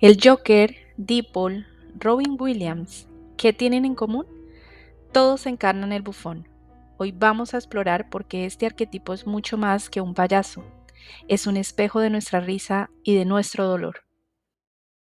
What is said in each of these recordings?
El Joker, Deadpool, Robin Williams, ¿qué tienen en común? Todos encarnan el bufón. Hoy vamos a explorar por qué este arquetipo es mucho más que un payaso. Es un espejo de nuestra risa y de nuestro dolor.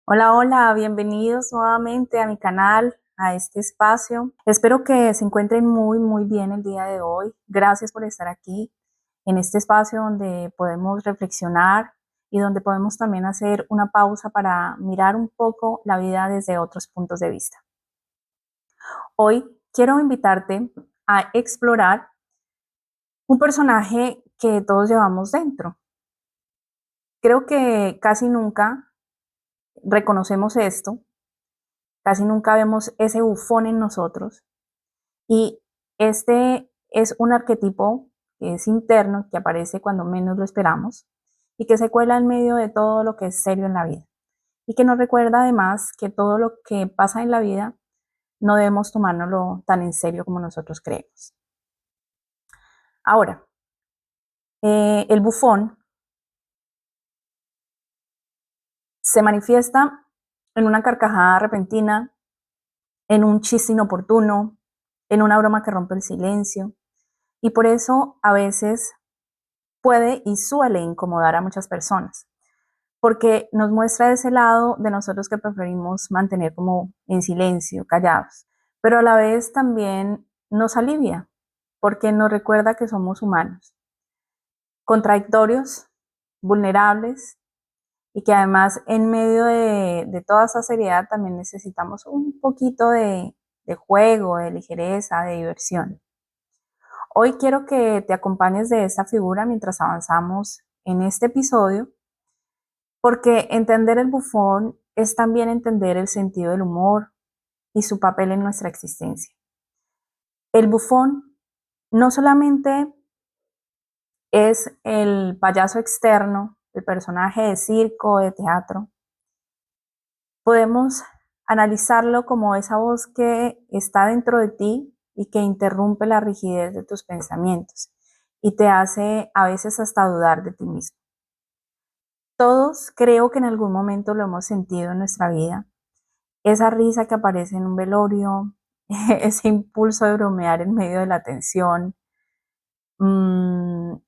Hola, hola, bienvenidos nuevamente a mi canal, a este espacio. Espero que se encuentren muy bien el día de hoy. Gracias por estar aquí en este espacio donde podemos reflexionar y donde podemos también hacer una pausa para mirar un poco la vida desde otros puntos de vista. Hoy quiero invitarte a explorar un personaje que todos llevamos dentro. Creo que casi nunca reconocemos esto. Casi nunca vemos ese bufón en nosotros y este es un arquetipo que es interno, que aparece cuando menos lo esperamos y que se cuela en medio de todo lo que es serio en la vida y que nos recuerda además que todo lo que pasa en la vida no debemos tomárnoslo tan en serio como nosotros creemos. Ahora, el bufón se manifiesta en una carcajada repentina, en un chiste inoportuno, en una broma que rompe el silencio, y por eso a veces puede y suele incomodar a muchas personas, porque nos muestra ese lado de nosotros que preferimos mantener como en silencio, callados, pero a la vez también nos alivia, porque nos recuerda que somos humanos, contradictorios, vulnerables y que además en medio de toda esa seriedad también necesitamos un poquito de juego, de ligereza, de diversión. Hoy quiero que te acompañes de esta figura mientras avanzamos en este episodio, porque entender el bufón es también entender el sentido del humor y su papel en nuestra existencia. El bufón no solamente es el payaso externo, el personaje de circo, de teatro. Podemos analizarlo como esa voz que está dentro de ti y que interrumpe la rigidez de tus pensamientos y te hace a veces hasta dudar de ti mismo. Todos creo que en algún momento lo hemos sentido en nuestra vida. Esa risa que aparece en un velorio, ese impulso de bromear en medio de la tensión,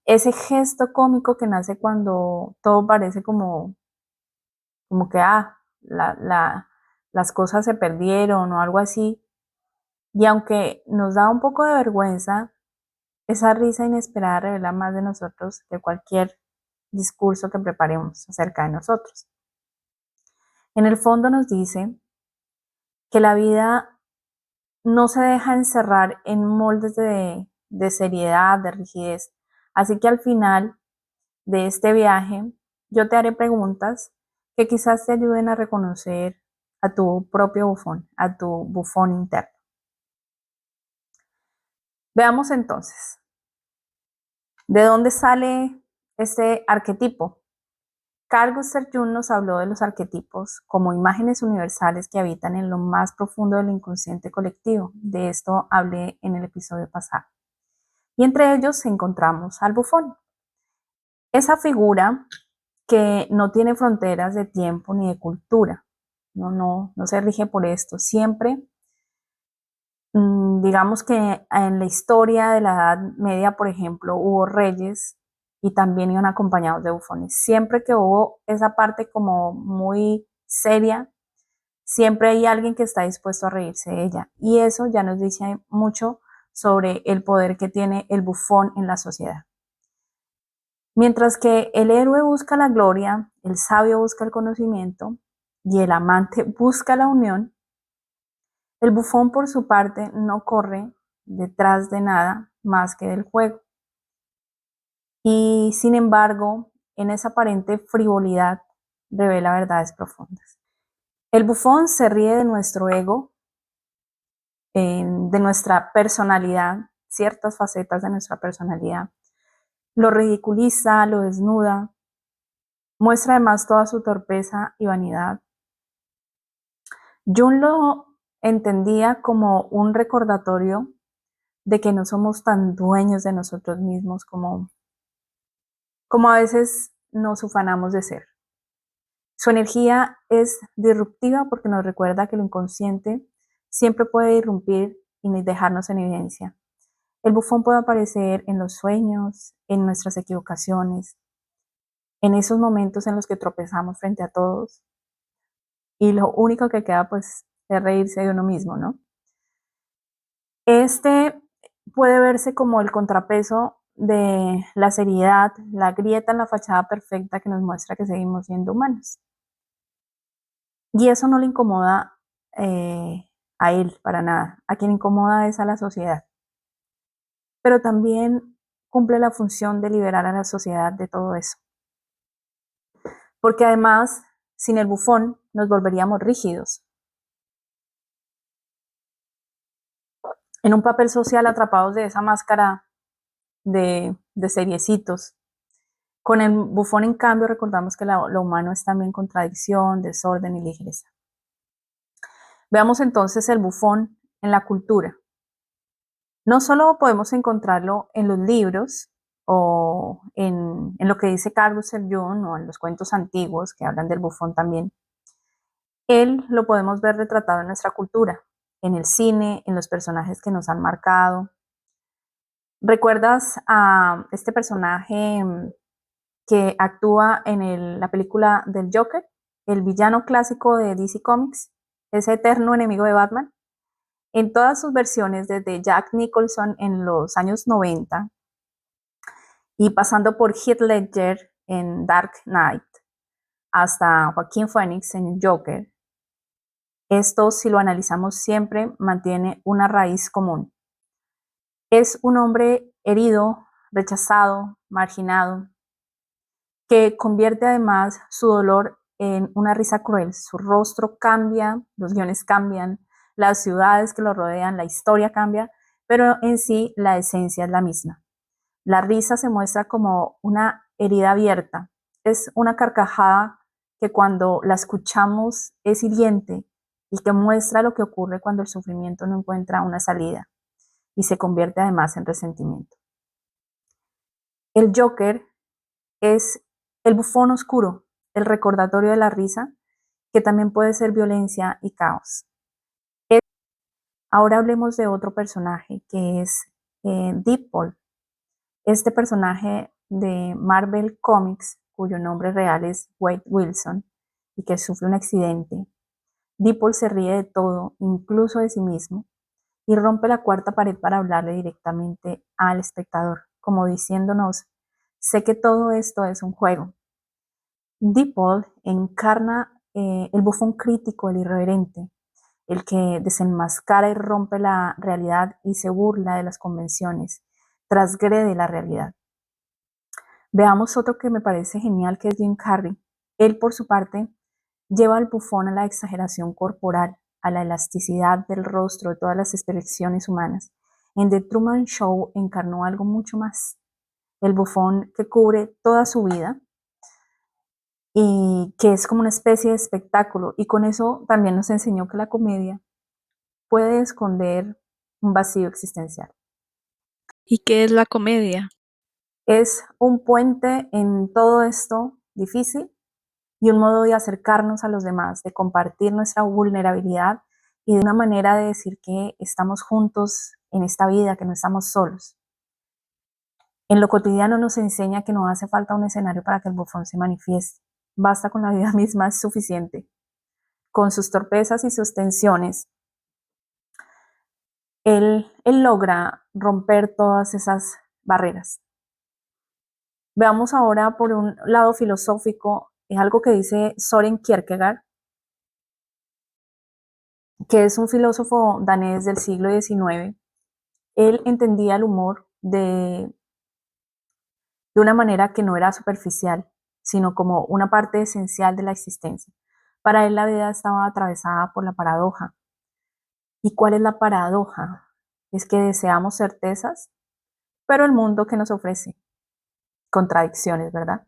ese gesto cómico que nace cuando todo parece como que las cosas se perdieron o algo así. Y aunque nos da un poco de vergüenza, esa risa inesperada revela más de nosotros que cualquier discurso que preparemos acerca de nosotros. En el fondo nos dice que la vida no se deja encerrar en moldes de seriedad, de rigidez. Así que al final de este viaje, yo te haré preguntas que quizás te ayuden a reconocer a tu propio bufón, a tu bufón interno. Veamos entonces, ¿de dónde sale este arquetipo? Carl Gustav Jung nos habló de los arquetipos como imágenes universales que habitan en lo más profundo del inconsciente colectivo. De esto hablé en el episodio pasado. Y entre ellos encontramos al bufón, esa figura que no tiene fronteras de tiempo ni de cultura. No se rige por esto. Siempre, digamos que en la historia de la Edad Media, por ejemplo, hubo reyes y también iban acompañados de bufones. Siempre que hubo esa parte como muy seria, siempre hay alguien que está dispuesto a reírse de ella. Y eso ya nos dice mucho sobre el poder que tiene el bufón en la sociedad. Mientras que el héroe busca la gloria, el sabio busca el conocimiento y el amante busca la unión, el bufón por su parte no corre detrás de nada más que del juego. Y sin embargo, en esa aparente frivolidad revela verdades profundas. El bufón se ríe de nuestro ego, de nuestra personalidad, ciertas facetas de nuestra personalidad. Lo ridiculiza, lo desnuda, muestra además toda su torpeza y vanidad. Jung lo entendía como un recordatorio de que no somos tan dueños de nosotros mismos como a veces nos ufanamos de ser. Su energía es disruptiva porque nos recuerda que lo inconsciente siempre puede irrumpir y dejarnos en evidencia. El bufón puede aparecer en los sueños, en nuestras equivocaciones, en esos momentos en los que tropezamos frente a todos y lo único que queda pues es reírse de uno mismo, ¿no? Este puede verse como el contrapeso de la seriedad, la grieta en la fachada perfecta que nos muestra que seguimos siendo humanos. Y eso no le incomoda a él para nada. A quien incomoda es a la sociedad. Pero también cumple la función de liberar a la sociedad de todo eso. Porque además, sin el bufón, nos volveríamos rígidos. En un papel social atrapados de esa máscara de seriecitos. Con el bufón, en cambio, recordamos que lo humano es también contradicción, desorden y ligereza. Veamos entonces el bufón en la cultura. No solo podemos encontrarlo en los libros o en lo que dice Carl Gustav Jung o en los cuentos antiguos que hablan del bufón también. Él lo podemos ver retratado en nuestra cultura, en el cine, en los personajes que nos han marcado. ¿Recuerdas a este personaje que actúa en la película del Joker, el villano clásico de DC Comics, ese eterno enemigo de Batman? En todas sus versiones, desde Jack Nicholson en los años 90 y pasando por Heath Ledger en Dark Knight, hasta Joaquín Phoenix en Joker, esto, si lo analizamos siempre, mantiene una raíz común. Es un hombre herido, rechazado, marginado, que convierte además su dolor en una risa cruel. Su rostro cambia, los guiones cambian, las ciudades que lo rodean, la historia cambia, pero en sí la esencia es la misma. La risa se muestra como una herida abierta, es una carcajada que cuando la escuchamos es hiriente y que muestra lo que ocurre cuando el sufrimiento no encuentra una salida y se convierte además en resentimiento. El Joker es el bufón oscuro, el recordatorio de la risa, que también puede ser violencia y caos. Ahora hablemos de otro personaje que es Deadpool. Este personaje de Marvel Comics, cuyo nombre real es Wade Wilson y que sufre un accidente. Deadpool se ríe de todo, incluso de sí mismo, y rompe la cuarta pared para hablarle directamente al espectador, como diciéndonos, sé que todo esto es un juego. Deadpool encarna el bufón crítico, el irreverente, el que desenmascara y rompe la realidad y se burla de las convenciones, transgrede la realidad. Veamos otro que me parece genial, que es Jim Carrey. Él, por su parte, lleva al bufón a la exageración corporal, a la elasticidad del rostro, de todas las expresiones humanas. En The Truman Show encarnó algo mucho más. El bufón que cubre toda su vida y que es como una especie de espectáculo. Y con eso también nos enseñó que la comedia puede esconder un vacío existencial. ¿Y qué es la comedia? Es un puente en todo esto difícil y un modo de acercarnos a los demás, de compartir nuestra vulnerabilidad y de una manera de decir que estamos juntos en esta vida, que no estamos solos. En lo cotidiano nos enseña que no hace falta un escenario para que el bufón se manifieste. Basta con la vida misma, es suficiente. Con sus torpezas y sus tensiones, él logra romper todas esas barreras. Veamos ahora por un lado filosófico, es algo que dice Soren Kierkegaard, que es un filósofo danés del siglo XIX. Él entendía el humor de una manera que no era superficial, sino como una parte esencial de la existencia. Para él la vida estaba atravesada por la paradoja. ¿Y cuál es la paradoja? Es que deseamos certezas, pero el mundo que nos ofrece contradicciones, ¿verdad?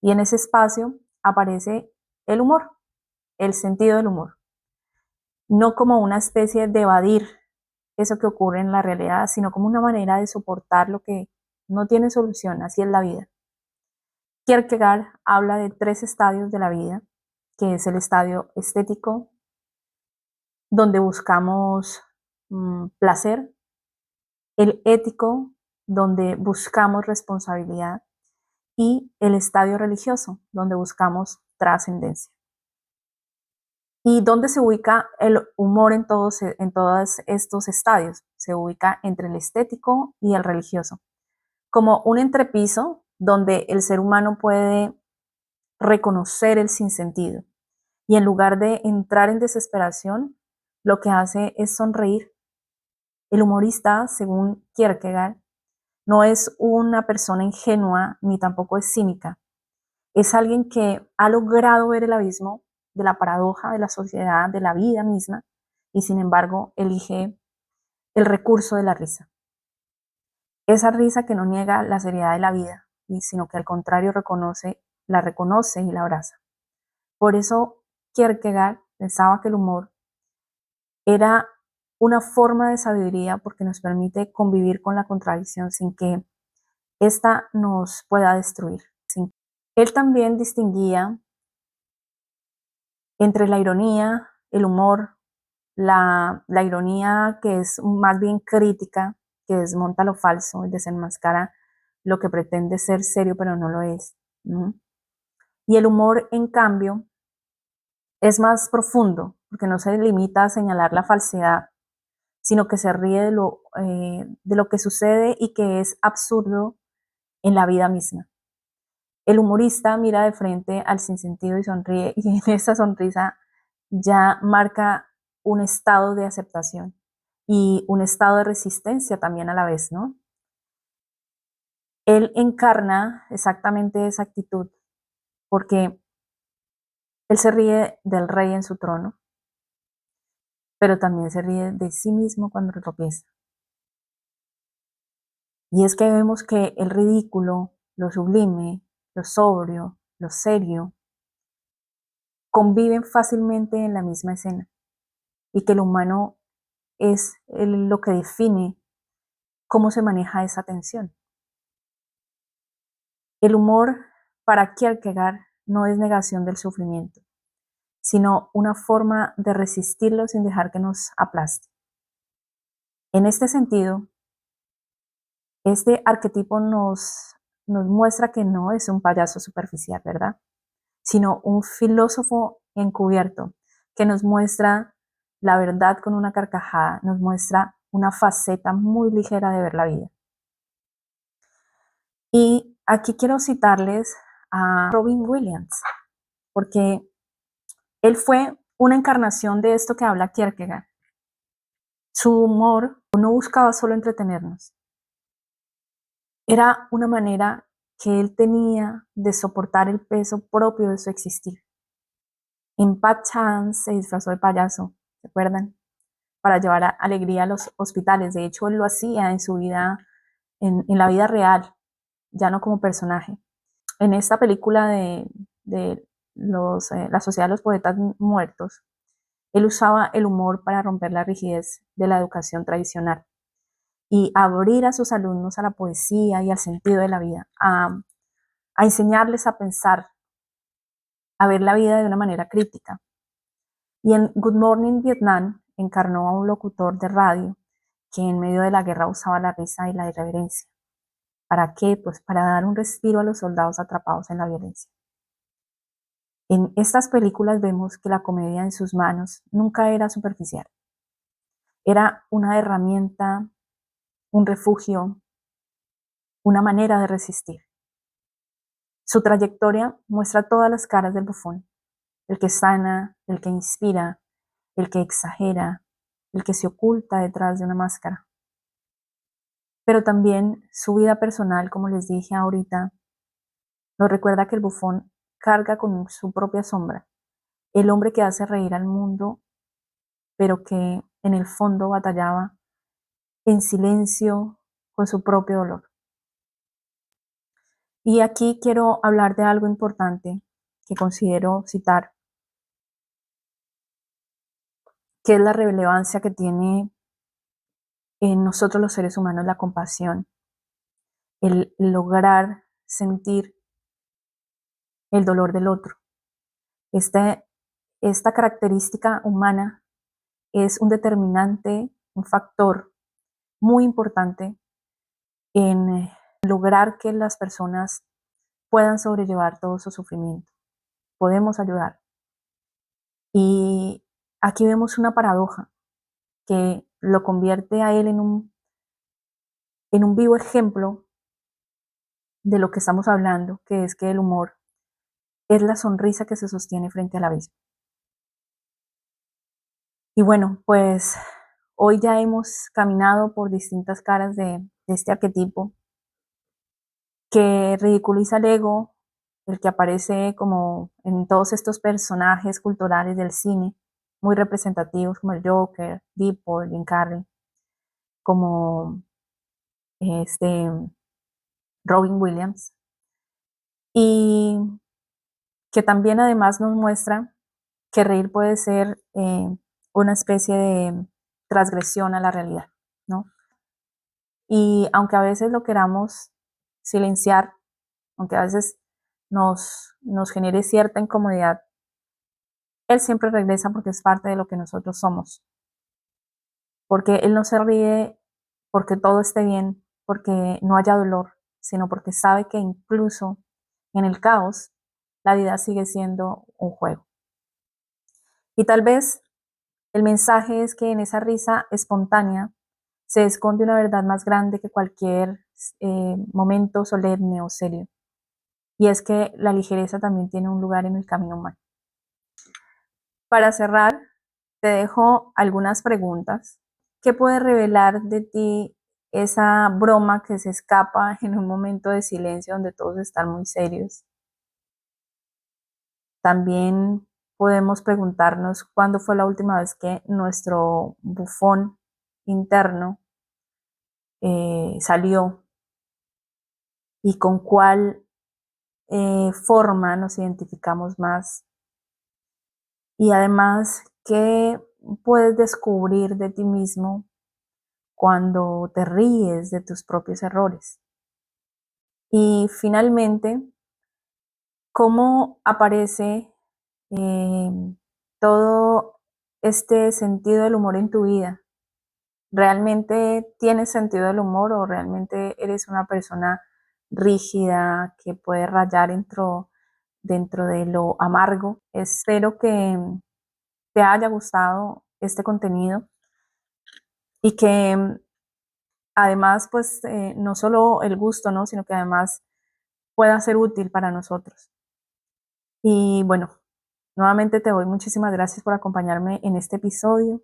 Y en ese espacio aparece el humor, el sentido del humor, no como una especie de evadir eso que ocurre en la realidad, sino como una manera de soportar lo que no tiene solución, así es la vida. Kierkegaard habla de 3 estadios de la vida que es el estadio estético, donde buscamos placer, el ético, donde buscamos responsabilidad, y el estadio religioso, donde buscamos trascendencia. ¿Y dónde se ubica el humor en todos estos estadios? Se ubica entre el estético y el religioso, como un entrepiso donde el ser humano puede reconocer el sinsentido y en lugar de entrar en desesperación, lo que hace es sonreír. El humorista, según Kierkegaard, no es una persona ingenua ni tampoco es cínica. Es alguien que ha logrado ver el abismo de la paradoja de la sociedad, de la vida misma, y sin embargo elige el recurso de la risa. Esa risa que no niega la seriedad de la vida, sino que al contrario la reconoce y la abraza. Por eso Kierkegaard pensaba que el humor era una forma de sabiduría porque nos permite convivir con la contradicción sin que ésta nos pueda destruir. Él también distinguía entre la ironía, el humor, la ironía que es más bien crítica, que desmonta lo falso y desenmascara lo que pretende ser serio pero no lo es, ¿no? Y el humor, en cambio, es más profundo, porque no se limita a señalar la falsedad, sino que se ríe de lo que sucede y que es absurdo en la vida misma. El humorista mira de frente al sinsentido y sonríe, y en esa sonrisa ya marca un estado de aceptación y un estado de resistencia también a la vez, ¿no? Él encarna exactamente esa actitud, porque él se ríe del rey en su trono, pero también se ríe de sí mismo cuando tropieza. Y es que vemos que el ridículo, lo sublime, lo sobrio, lo serio, conviven fácilmente en la misma escena y que lo humano es lo que define cómo se maneja esa tensión. El humor para Kierkegaard no es negación del sufrimiento, sino una forma de resistirlo sin dejar que nos aplaste. En este sentido, este arquetipo nos muestra que no es un payaso superficial, ¿verdad? Sino un filósofo encubierto que nos muestra la verdad con una carcajada, nos muestra una faceta muy ligera de ver la vida. Y aquí quiero citarles a Robin Williams, porque él fue una encarnación de esto que habla Kierkegaard. Su humor no buscaba solo entretenernos, era una manera que él tenía de soportar el peso propio de su existir. En Pat Chance se disfrazó de payaso, ¿se acuerdan? Para llevar alegría a los hospitales. De hecho, él lo hacía en su vida, en la vida real, ya no como personaje. En esta película de la Sociedad de los Poetas Muertos, él usaba el humor para romper la rigidez de la educación tradicional y abrir a sus alumnos a la poesía y al sentido de la vida, a enseñarles a pensar, a ver la vida de una manera crítica. Y en Good Morning Vietnam encarnó a un locutor de radio que en medio de la guerra usaba la risa y la irreverencia. ¿Para qué? Pues para dar un respiro a los soldados atrapados en la violencia. En estas películas vemos que la comedia en sus manos nunca era superficial. Era una herramienta, un refugio, una manera de resistir. Su trayectoria muestra todas las caras del bufón, el que sana, el que inspira, el que exagera, el que se oculta detrás de una máscara. Pero también su vida personal, como les dije ahorita, nos recuerda que el bufón carga con su propia sombra, el hombre que hace reír al mundo, pero que en el fondo batallaba en silencio con su propio dolor. Y aquí quiero hablar de algo importante que considero citar, que es la relevancia que tiene en nosotros los seres humanos la compasión, el lograr sentir el dolor del otro. esta característica humana es un determinante, un factor muy importante en lograr que las personas puedan sobrellevar todo su sufrimiento. Podemos ayudar. Y aquí vemos una paradoja que lo convierte a él en un vivo ejemplo de lo que estamos hablando, que es que el humor es la sonrisa que se sostiene frente al abismo. Y bueno, pues hoy ya hemos caminado por distintas caras de este arquetipo que ridiculiza el ego, el que aparece como en todos estos personajes culturales del cine, muy representativos como el Joker, Deadpool, Jim Carrey, como este Robin Williams, y que también además nos muestra que reír puede ser una especie de transgresión a la realidad, ¿no? Y aunque a veces lo queramos silenciar, aunque a veces nos genere cierta incomodidad, él siempre regresa porque es parte de lo que nosotros somos. Porque él no se ríe porque todo esté bien, porque no haya dolor, sino porque sabe que incluso en el caos, la vida sigue siendo un juego. Y tal vez el mensaje es que en esa risa espontánea se esconde una verdad más grande que cualquier momento solemne o serio. Y es que la ligereza también tiene un lugar en el camino humano. Para cerrar, te dejo algunas preguntas. ¿Qué puede revelar de ti esa broma que se escapa en un momento de silencio donde todos están muy serios? También podemos preguntarnos cuándo fue la última vez que nuestro bufón interno salió y con cuál forma nos identificamos más. Y además, ¿qué puedes descubrir de ti mismo cuando te ríes de tus propios errores? Y finalmente, ¿cómo aparece eh, todo este sentido del humor en tu vida? ¿Realmente tienes sentido del humor o realmente eres una persona rígida que puede rayar dentro de lo amargo? Espero que te haya gustado este contenido y que además, pues, no solo el gusto, ¿no? Sino que además pueda ser útil para nosotros. Y bueno, nuevamente te doy muchísimas gracias por acompañarme en este episodio.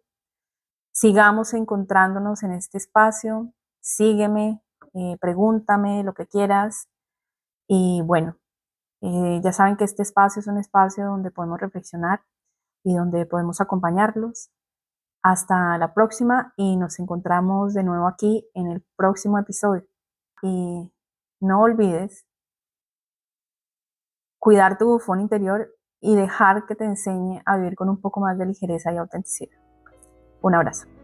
Sigamos encontrándonos en este espacio. Sígueme, pregúntame lo que quieras. Y bueno, ya saben que este espacio es un espacio donde podemos reflexionar y donde podemos acompañarlos. Hasta la próxima y nos encontramos de nuevo aquí en el próximo episodio. Y no olvides cuidar tu bufón interior y dejar que te enseñe a vivir con un poco más de ligereza y autenticidad. Un abrazo.